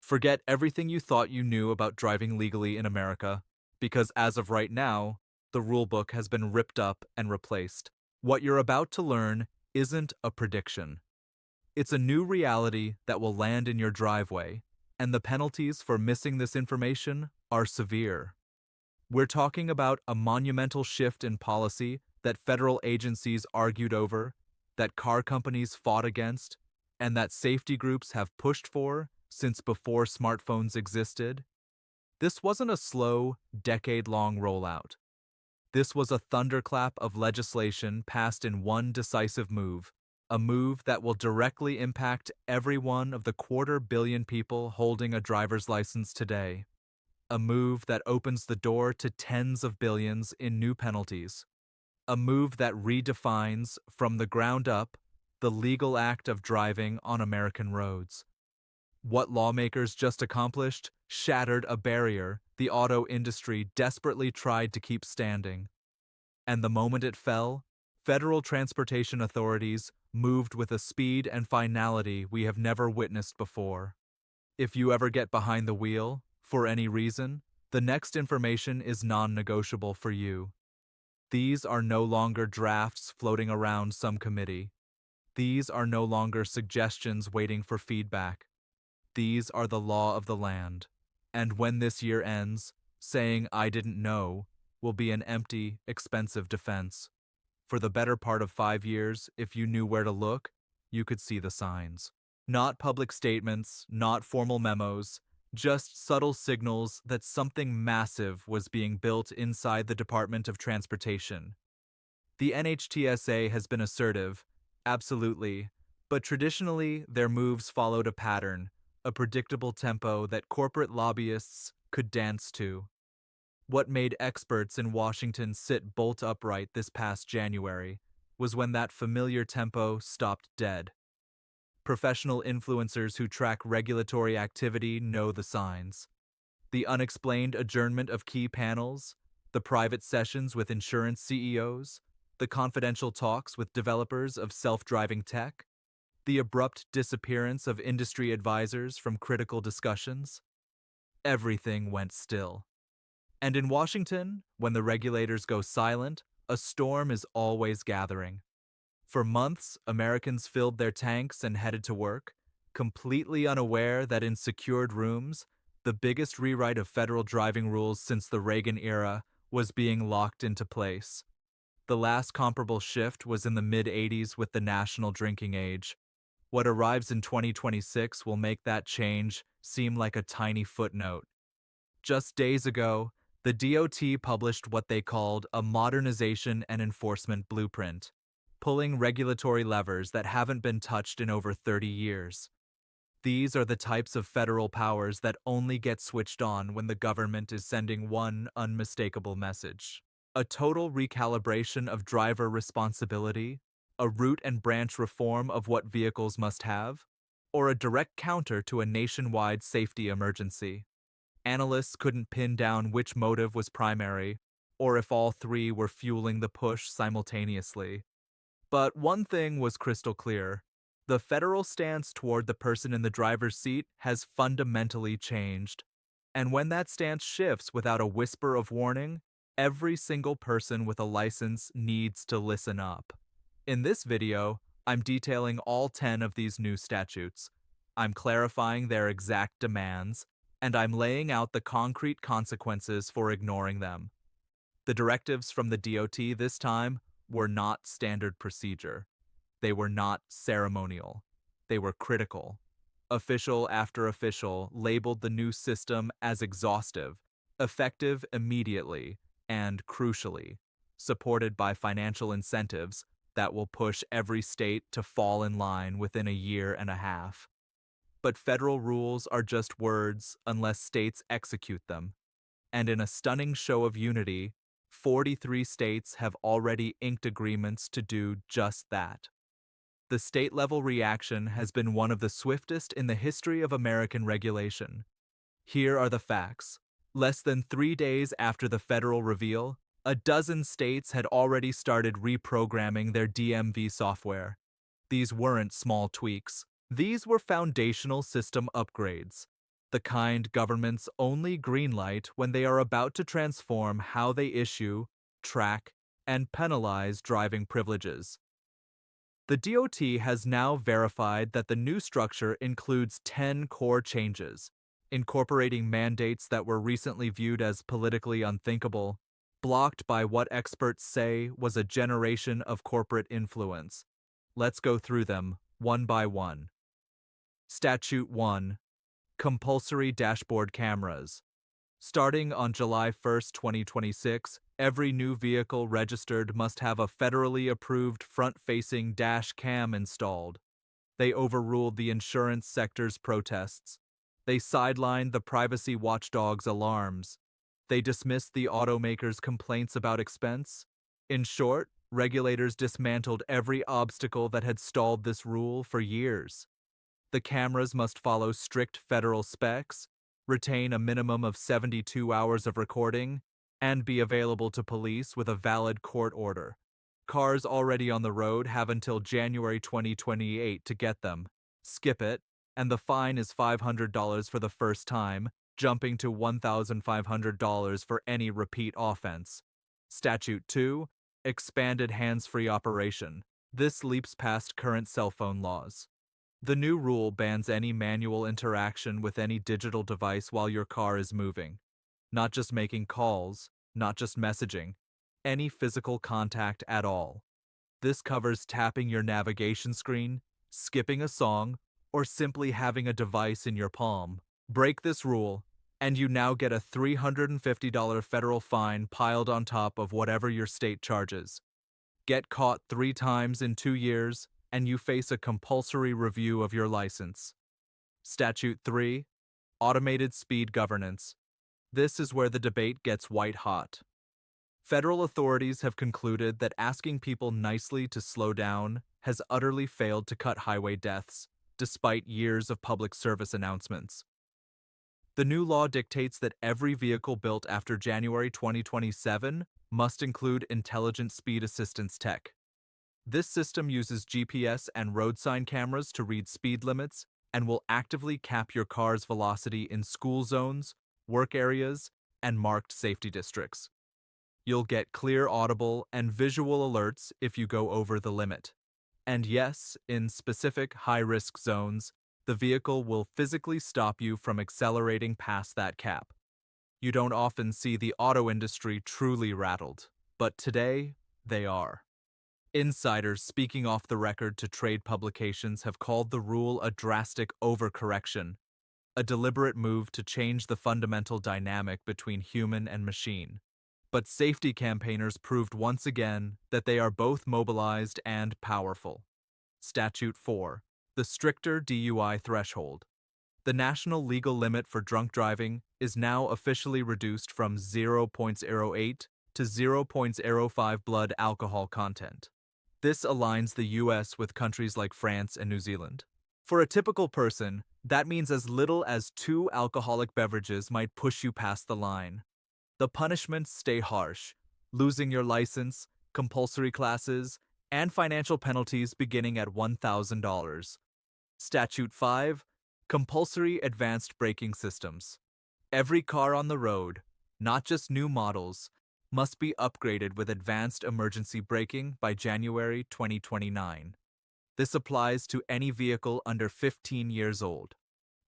Forget everything you thought you knew about driving legally in America, because as of right now, the rulebook has been ripped up and replaced. What you're about to learn isn't a prediction. It's a new reality that will land in your driveway, and the penalties for missing this information are severe. We're talking about a monumental shift in policy that federal agencies argued over, that car companies fought against, and that safety groups have pushed for since before smartphones existed. This wasn't a slow, decade-long rollout. This was a thunderclap of legislation passed in one decisive move, a move that will directly impact every one of the 250 million people holding a driver's license today. A move that opens the door to tens of billions in new penalties. A move that redefines, from the ground up, the legal act of driving on American roads. What lawmakers just accomplished shattered a barrier the auto industry desperately tried to keep standing. And the moment it fell, federal transportation authorities moved with a speed and finality we have never witnessed before. If you ever get behind the wheel, for any reason, the next information is non-negotiable for you. These are no longer drafts floating around some committee. These are no longer suggestions waiting for feedback. These are the law of the land. And when this year ends, saying "I didn't know" will be an empty, expensive defense. For the better part of 5 years, if you knew where to look, you could see the signs. Not public statements, not formal memos, just subtle signals that something massive was being built inside the Department of Transportation. The NHTSA has been assertive, absolutely, but traditionally their moves followed a pattern, a predictable tempo that corporate lobbyists could dance to. What made experts in Washington sit bolt upright this past January was when that familiar tempo stopped dead. Professional influencers who track regulatory activity know the signs. The unexplained adjournment of key panels, the private sessions with insurance CEOs, the confidential talks with developers of self-driving tech, the abrupt disappearance of industry advisors from critical discussions. Everything went still. And in Washington, when the regulators go silent, a storm is always gathering. For months, Americans filled their tanks and headed to work, completely unaware that in secured rooms, the biggest rewrite of federal driving rules since the Reagan era was being locked into place. The last comparable shift was in the mid-80s with the national drinking age. What arrives in 2026 will make that change seem like a tiny footnote. Just days ago, the DOT published what they called a modernization and enforcement blueprint, pulling regulatory levers that haven't been touched in over 30 years. These are the types of federal powers that only get switched on when the government is sending one unmistakable message. A total recalibration of driver responsibility, a root and branch reform of what vehicles must have, or a direct counter to a nationwide safety emergency. Analysts couldn't pin down which motive was primary, or if all three were fueling the push simultaneously. But one thing was crystal clear. The federal stance toward the person in the driver's seat has fundamentally changed. And when that stance shifts without a whisper of warning, every single person with a license needs to listen up. In this video, I'm detailing all 10 of these new statutes. I'm clarifying their exact demands, and I'm laying out the concrete consequences for ignoring them. The directives from the DOT this time were not standard procedure. They were not ceremonial. They were critical. Official after official labeled the new system as exhaustive, effective immediately, and crucially, supported by financial incentives that will push every state to fall in line within a year and a half. But federal rules are just words unless states execute them. And in a stunning show of unity, 43 states have already inked agreements to do just that. The state-level reaction has been one of the swiftest in the history of American regulation. Here are the facts. Less than 3 days after the federal reveal, a dozen states had already started reprogramming their DMV software. These weren't small tweaks. These were foundational system upgrades. the kind governments only greenlight when they are about to transform how they issue, track, and penalize driving privileges. The DOT has now verified that the new structure includes 10 core changes, incorporating mandates that were recently viewed as politically unthinkable, blocked by what experts say was a generation of corporate influence. Let's go through them one by one. Statute 1. Compulsory dashboard cameras. Starting on July 1, 2026, every new vehicle registered must have a federally approved front-facing dash cam installed. They overruled the insurance sector's protests. They sidelined the privacy watchdog's alarms. They dismissed the automaker's complaints about expense. In short, regulators dismantled every obstacle that had stalled this rule for years. The cameras must follow strict federal specs, retain a minimum of 72 hours of recording, and be available to police with a valid court order. Cars already on the road have until January 2028 to get them. Skip it, and the fine is $500 for the first time, jumping to $1,500 for any repeat offense. Statute 2. Expanded hands-free operation. This leaps past current cell phone laws. The new rule bans any manual interaction with any digital device while your car is moving. Not just making calls, not just messaging, any physical contact at all. This covers tapping your navigation screen, skipping a song, or simply having a device in your palm. Break this rule, and you now get a $350 federal fine piled on top of whatever your state charges. Get caught 3 times in 2 years, and you face a compulsory review of your license. Statute 3. Automated speed governance. This is where the debate gets white hot. Federal authorities have concluded that asking people nicely to slow down has utterly failed to cut highway deaths, despite years of public service announcements. The new law dictates that every vehicle built after January 2027 must include intelligent speed assistance tech. This system uses GPS and road sign cameras to read speed limits and will actively cap your car's velocity in school zones, work areas, and marked safety districts. You'll get clear audible and visual alerts if you go over the limit. And yes, in specific high-risk zones, the vehicle will physically stop you from accelerating past that cap. You don't often see the auto industry truly rattled, but today, they are. Insiders speaking off the record to trade publications have called the rule a drastic overcorrection, a deliberate move to change the fundamental dynamic between human and machine. But safety campaigners proved once again that they are both mobilized and powerful. Statute 4. The stricter DUI threshold. The national legal limit for drunk driving is now officially reduced from 0.08 to 0.05 blood alcohol content. This aligns the US with countries like France and New Zealand. For a typical person, that means as little as 2 alcoholic beverages might push you past the line. The punishments stay harsh: losing your license, compulsory classes, and financial penalties beginning at $1,000. Statute 5. Compulsory advanced braking systems. Every car on the road, not just new models, must be upgraded with advanced emergency braking by January 2029. This applies to any vehicle under 15 years old.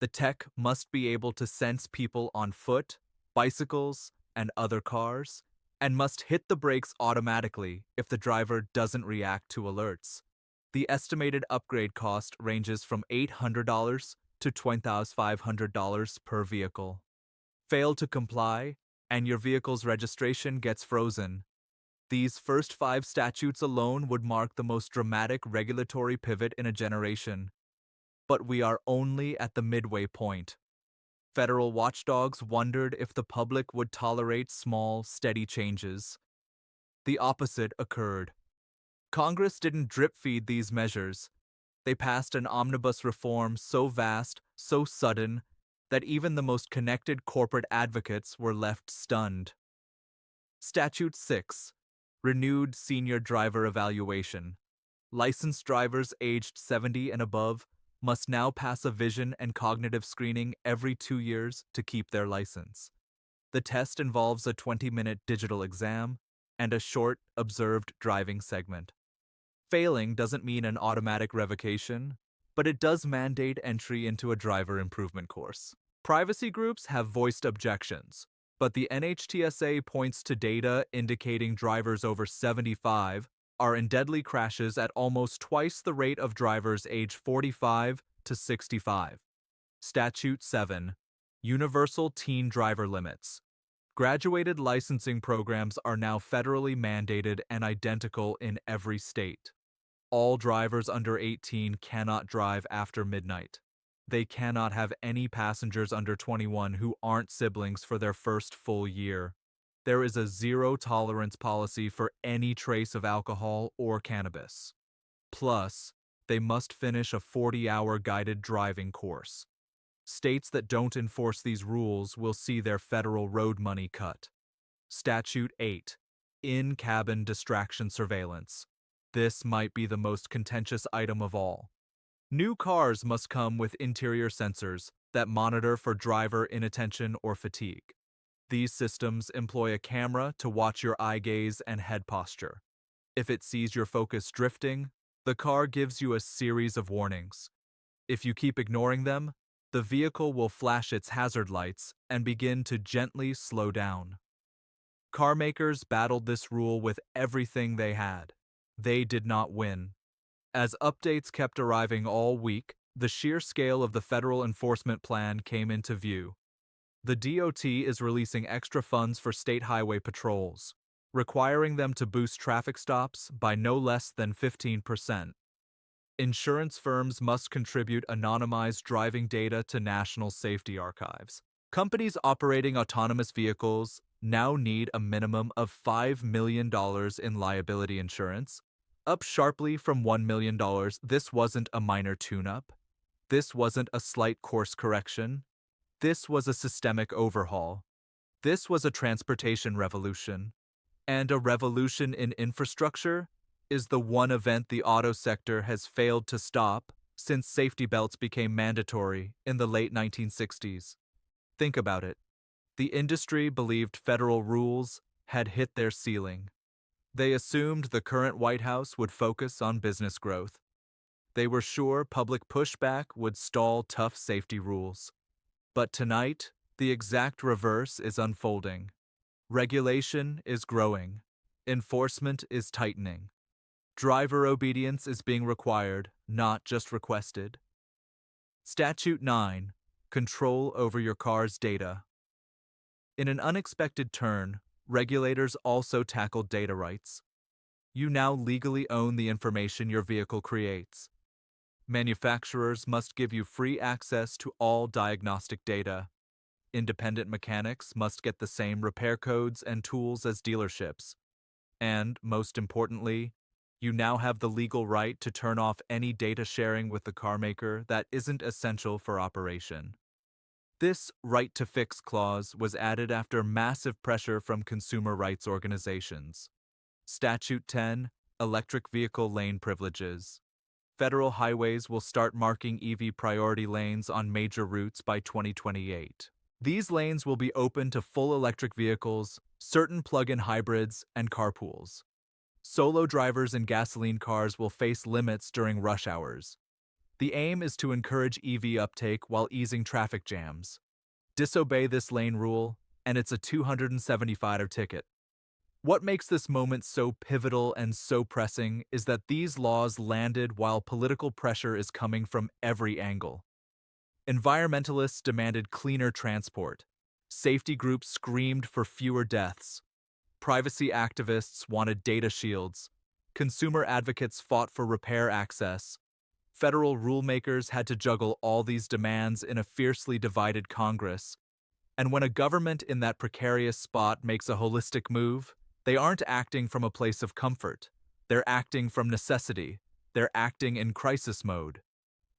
The tech must be able to sense people on foot, bicycles, and other cars, and must hit the brakes automatically if the driver doesn't react to alerts. The estimated upgrade cost ranges from $800 to $2,500 per vehicle. Fail to comply, and your vehicle's registration gets frozen. These first 5 statutes alone would mark the most dramatic regulatory pivot in a generation. But we are only at the midway point. Federal watchdogs wondered if the public would tolerate small, steady changes. The opposite occurred. Congress didn't drip-feed these measures. They passed an omnibus reform so vast, so sudden, that even the most connected corporate advocates were left stunned. Statute 6. Renewed senior driver evaluation. Licensed drivers aged 70 and above must now pass a vision and cognitive screening every 2 years to keep their license. The test involves a 20-minute digital exam and a short, observed driving segment. Failing doesn't mean an automatic revocation, but it does mandate entry into a driver improvement course. Privacy groups have voiced objections, but the NHTSA points to data indicating drivers over 75 are in deadly crashes at almost twice the rate of drivers age 45 to 65. Statute 7. Universal Teen Driver Limits. Graduated licensing programs are now federally mandated and identical in every state. All drivers under 18 cannot drive after midnight. They cannot have any passengers under 21 who aren't siblings for their first full year. There is a zero-tolerance policy for any trace of alcohol or cannabis. Plus, they must finish a 40-hour guided driving course. States that don't enforce these rules will see their federal road money cut. Statute 8. In-cabin distraction surveillance. This might be the most contentious item of all. New cars must come with interior sensors that monitor for driver inattention or fatigue. These systems employ a camera to watch your eye gaze and head posture. If it sees your focus drifting, the car gives you a series of warnings. If you keep ignoring them, the vehicle will flash its hazard lights and begin to gently slow down. Car makers battled this rule with everything they had. They did not win. As updates kept arriving all week, the sheer scale of the federal enforcement plan came into view. The DOT is releasing extra funds for state highway patrols, requiring them to boost traffic stops by no less than 15%. Insurance firms must contribute anonymized driving data to national safety archives. Companies operating autonomous vehicles now need a minimum of $5 million in liability insurance, up sharply from $1 million. This wasn't a minor tune-up. This wasn't a slight course correction. This was a systemic overhaul. This was a transportation revolution. And a revolution in infrastructure is the one event the auto sector has failed to stop since safety belts became mandatory in the late 1960s. Think about it. The industry believed federal rules had hit their ceiling. They assumed the current White House would focus on business growth. They were sure public pushback would stall tough safety rules. But tonight, the exact reverse is unfolding. Regulation is growing. Enforcement is tightening. Driver obedience is being required, not just requested. Statute 9. Control over your car's data. In an unexpected turn, regulators also tackled data rights. You now legally own the information your vehicle creates. Manufacturers must give you free access to all diagnostic data. Independent mechanics must get the same repair codes and tools as dealerships. And, most importantly, you now have the legal right to turn off any data sharing with the carmaker that isn't essential for operation. This right to fix clause was added after massive pressure from consumer rights organizations. Statute 10. Electric vehicle lane privileges. Federal highways will start marking EV priority lanes on major routes by 2028. These lanes will be open to full electric vehicles, certain plug-in hybrids, and carpools. Solo drivers in gasoline cars will face limits during rush hours. The aim is to encourage EV uptake while easing traffic jams. Disobey this lane rule, and it's a $275 ticket. What makes this moment so pivotal and so pressing is that these laws landed while political pressure is coming from every angle. Environmentalists demanded cleaner transport. Safety groups screamed for fewer deaths. Privacy activists wanted data shields. Consumer advocates fought for repair access. Federal rulemakers had to juggle all these demands in a fiercely divided Congress. And when a government in that precarious spot makes a holistic move, they aren't acting from a place of comfort. They're acting from necessity. They're acting in crisis mode.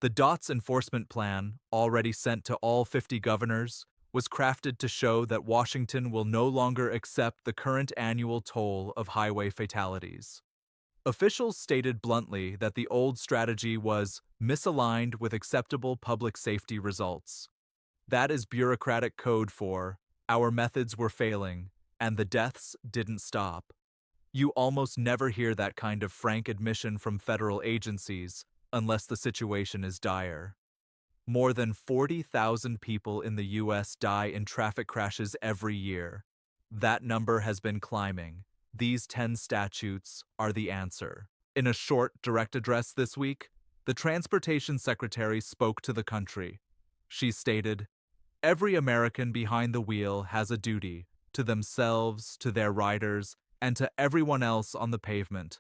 The DOTS enforcement plan, already sent to all 50 governors, was crafted to show that Washington will no longer accept the current annual toll of highway fatalities. Officials stated bluntly that the old strategy was misaligned with acceptable public safety results. That is bureaucratic code for our methods were failing and the deaths didn't stop. You almost never hear that kind of frank admission from federal agencies unless the situation is dire. More than 40,000 people in the US die in traffic crashes every year. That number has been climbing. These 10 statutes are the answer. In a short, direct address this week, the Transportation Secretary spoke to the country. She stated, "Every American behind the wheel has a duty to themselves, to their riders, and to everyone else on the pavement."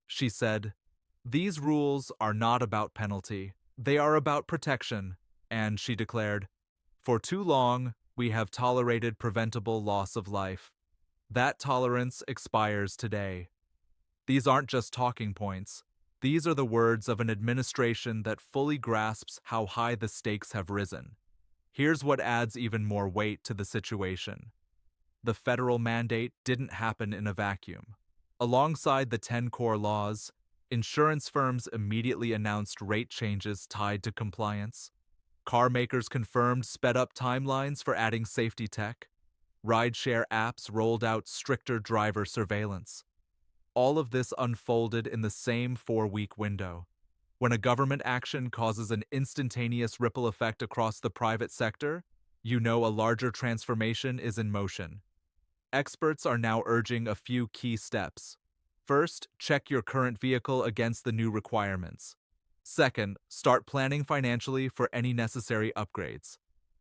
She said, "These rules are not about penalty. They are about protection." And she declared, "For too long, we have tolerated preventable loss of life. That tolerance expires today." These aren't just talking points. These are the words of an administration that fully grasps how high the stakes have risen. Here's what adds even more weight to the situation. The federal mandate didn't happen in a vacuum. Alongside the 10 core laws, insurance firms immediately announced rate changes tied to compliance. Car makers confirmed sped-up timelines for adding safety tech. Rideshare apps rolled out stricter driver surveillance. All of this unfolded in the same 4-week window. When a government action causes an instantaneous ripple effect across the private sector, you know a larger transformation is in motion. Experts are now urging a few key steps. First, check your current vehicle against the new requirements. Second, start planning financially for any necessary upgrades.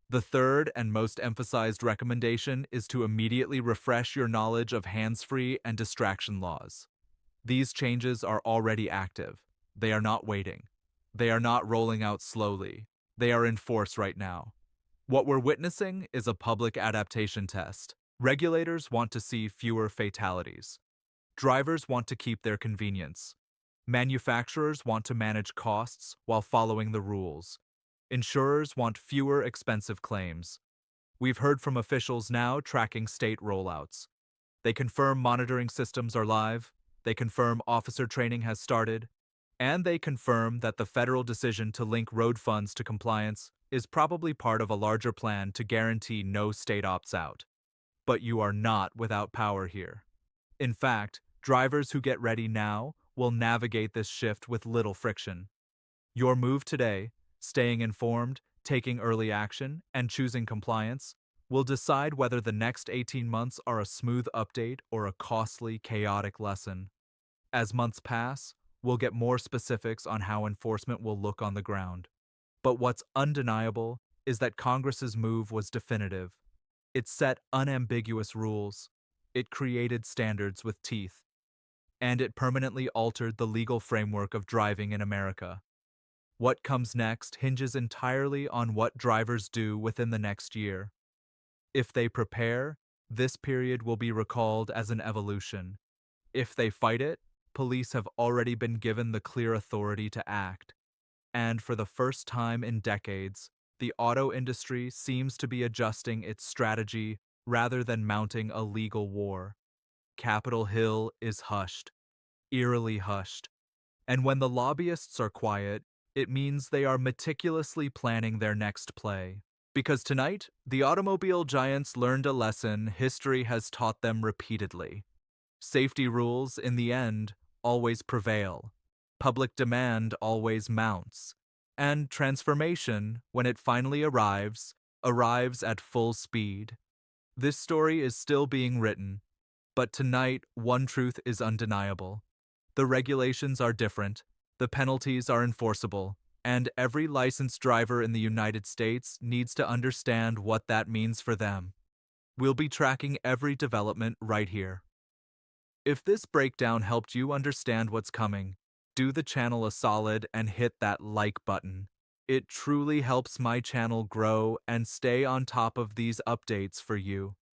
The third and most emphasized recommendation is to immediately refresh your knowledge of hands-free and distraction laws. These changes are already active. They are not waiting. They are not rolling out slowly. They are in force right now. What we're witnessing is a public adaptation test. Regulators want to see fewer fatalities. Drivers want to keep their convenience. Manufacturers want to manage costs while following the rules. Insurers want fewer expensive claims. We've heard from officials now tracking state rollouts. They confirm monitoring systems are live, they confirm officer training has started, and they confirm that the federal decision to link road funds to compliance is probably part of a larger plan to guarantee no state opts out. But you are not without power here. In fact, drivers who get ready now will navigate this shift with little friction. Your move today, staying informed, taking early action, and choosing compliance, will decide whether the next 18 months are a smooth update or a costly, chaotic lesson. As months pass, we'll get more specifics on how enforcement will look on the ground. But what's undeniable is that Congress's move was definitive. It set unambiguous rules. It created standards with teeth. And it permanently altered the legal framework of driving in America. What comes next hinges entirely on what drivers do within the next year. If they prepare, this period will be recalled as an evolution. If they fight it, police have already been given the clear authority to act. And for the first time in decades, the auto industry seems to be adjusting its strategy rather than mounting a legal war. Capitol Hill is hushed, eerily hushed. And when the lobbyists are quiet, it means they are meticulously planning their next play. Because tonight, the automobile giants learned a lesson history has taught them repeatedly. Safety rules, in the end, always prevail. Public demand always mounts. And transformation, when it finally arrives at full speed. This story is still being written, but tonight one truth is undeniable. The regulations are different, the penalties are enforceable, and every licensed driver in the United States needs to understand what that means for them. We'll be tracking every development right here. If this breakdown helped you understand what's coming, do the channel a solid and hit that like button. It truly helps my channel grow and stay on top of these updates for you.